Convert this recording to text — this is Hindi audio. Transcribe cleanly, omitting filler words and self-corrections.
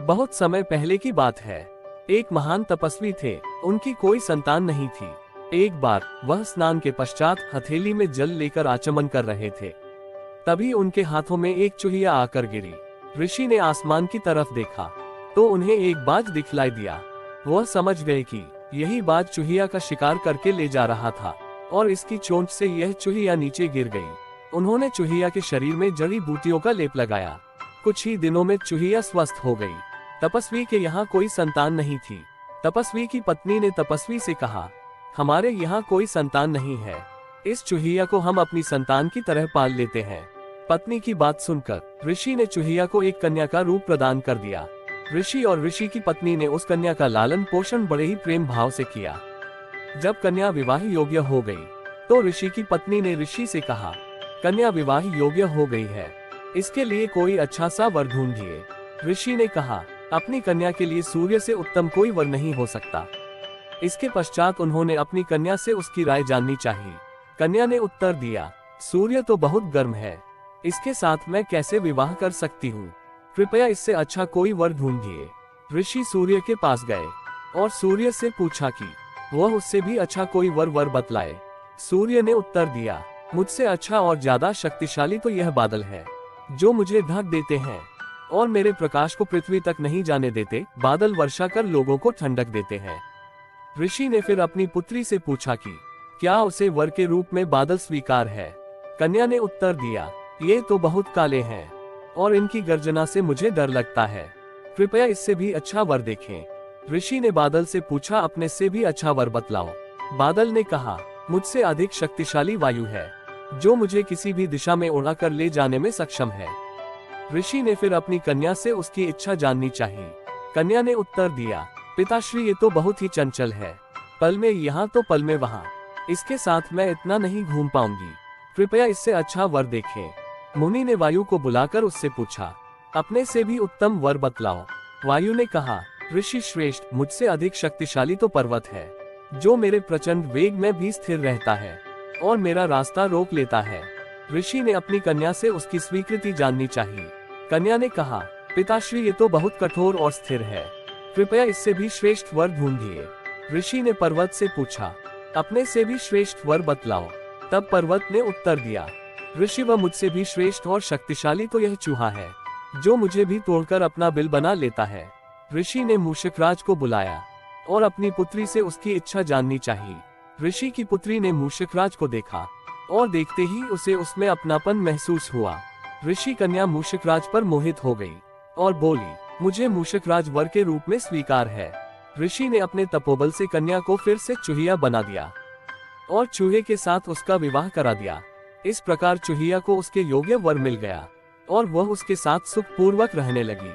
बहुत समय पहले की बात है। एक महान तपस्वी थे, उनकी कोई संतान नहीं थी। एक बार वह स्नान के पश्चात हथेली में जल लेकर आचमन कर रहे थे। तभी उनके हाथों में एक चूहिया आकर गिरी। ऋषि ने आसमान की तरफ देखा तो उन्हें एक बाज दिखलाई दिया। वह समझ गए कि यही बाज चूहिया का शिकार करके ले जा रहा था और इसकी चोंच से यह चूहिया नीचे गिर गई। उन्होंने चूहिया के शरीर में जड़ी बूटियों का लेप लगाया। कुछ ही दिनों में चूहिया स्वस्थ हो गई। तपस्वी के यहाँ कोई संतान नहीं थी। तपस्वी की पत्नी ने तपस्वी से कहा, हमारे यहाँ कोई संतान नहीं है, इस चूहिया को हम अपनी संतान की तरह पाल लेते हैं। पत्नी की बात सुनकर ऋषि ने चूहिया को एक कन्या का रूप प्रदान कर दिया। ऋषि और ऋषि की पत्नी ने उस कन्या का लालन पोषण बड़े ही प्रेम भाव से किया। जब कन्या विवाह योग्य हो गई तो ऋषि की पत्नी ने ऋषि से कहा, कन्या विवाह योग्य हो गई है, इसके लिए कोई अच्छा सा वर ढूंढिए। ऋषि ने कहा, अपनी कन्या के लिए सूर्य से उत्तम कोई वर नहीं हो सकता। इसके पश्चात उन्होंने अपनी कन्या से उसकी राय जाननी चाहिए। कन्या ने उत्तर दिया, सूर्य तो बहुत गर्म है, इसके साथ मैं कैसे विवाह कर सकती हूँ, कृपया इससे अच्छा कोई वर ढूंढिए। ऋषि सूर्य के पास गए और सूर्य से पूछा कि वह उससे भी अच्छा कोई वर बतलाए। सूर्य ने उत्तर दिया, मुझसे अच्छा और ज्यादा शक्तिशाली तो यह बादल है, जो मुझे ढक देते हैं और मेरे प्रकाश को पृथ्वी तक नहीं जाने देते। बादल वर्षा कर लोगों को ठंडक देते हैं। ऋषि ने फिर अपनी पुत्री से पूछा कि क्या उसे वर के रूप में बादल स्वीकार है। कन्या ने उत्तर दिया, ये तो बहुत काले हैं और इनकी गर्जना से मुझे डर लगता है, कृपया इससे भी अच्छा वर देखें। ऋषि ने बादल से पूछा, अपने से भी अच्छा वर बतलाओ। बादल ने कहा, मुझसे अधिक शक्तिशाली वायु है, जो मुझे किसी भी दिशा में उड़ा कर ले जाने में सक्षम है। ऋषि ने फिर अपनी कन्या से उसकी इच्छा जाननी चाहिए। कन्या ने उत्तर दिया, पिताश्री ये तो बहुत ही चंचल है, पल में यहाँ तो पल में वहाँ, इसके साथ मैं इतना नहीं घूम पाऊंगी, कृपया इससे अच्छा वर देखें। मुनि ने वायु को बुलाकर उससे पूछा, अपने से भी उत्तम वर बतलाओ। वायु ने कहा, ऋषि श्रेष्ठ, मुझसे अधिक शक्तिशाली तो पर्वत है, जो मेरे प्रचंड वेग में भी स्थिर रहता है और मेरा रास्ता रोक लेता है। ऋषि ने अपनी कन्या से उसकी स्वीकृति जाननी चाहिए। कन्या ने कहा, पिताश्री ये तो बहुत कठोर और स्थिर है, कृपया इससे भी श्रेष्ठ वर ढूंढिए। ऋषि ने पर्वत से पूछा, अपने से भी श्रेष्ठ वर बतलाओ। तब पर्वत ने उत्तर दिया, ऋषि वह मुझसे भी श्रेष्ठ और शक्तिशाली तो यह चूहा है, जो मुझे भी तोड़कर अपना बिल बना लेता है। ऋषि ने मूषकराज को बुलाया और अपनी पुत्री से उसकी इच्छा जाननी चाहिए। ऋषि की पुत्री ने मूषकराज को देखा और देखते ही उसे उसमें अपनापन महसूस हुआ। ऋषि कन्या मूषकराज पर मोहित हो गई और बोली, मुझे मूषकराज वर के रूप में स्वीकार है। ऋषि ने अपने तपोबल से कन्या को फिर से चूहिया बना दिया और चूहे के साथ उसका विवाह करा दिया। इस प्रकार चूहिया को उसके योग्य वर मिल गया और वह उसके साथ सुखपूर्वक रहने लगी।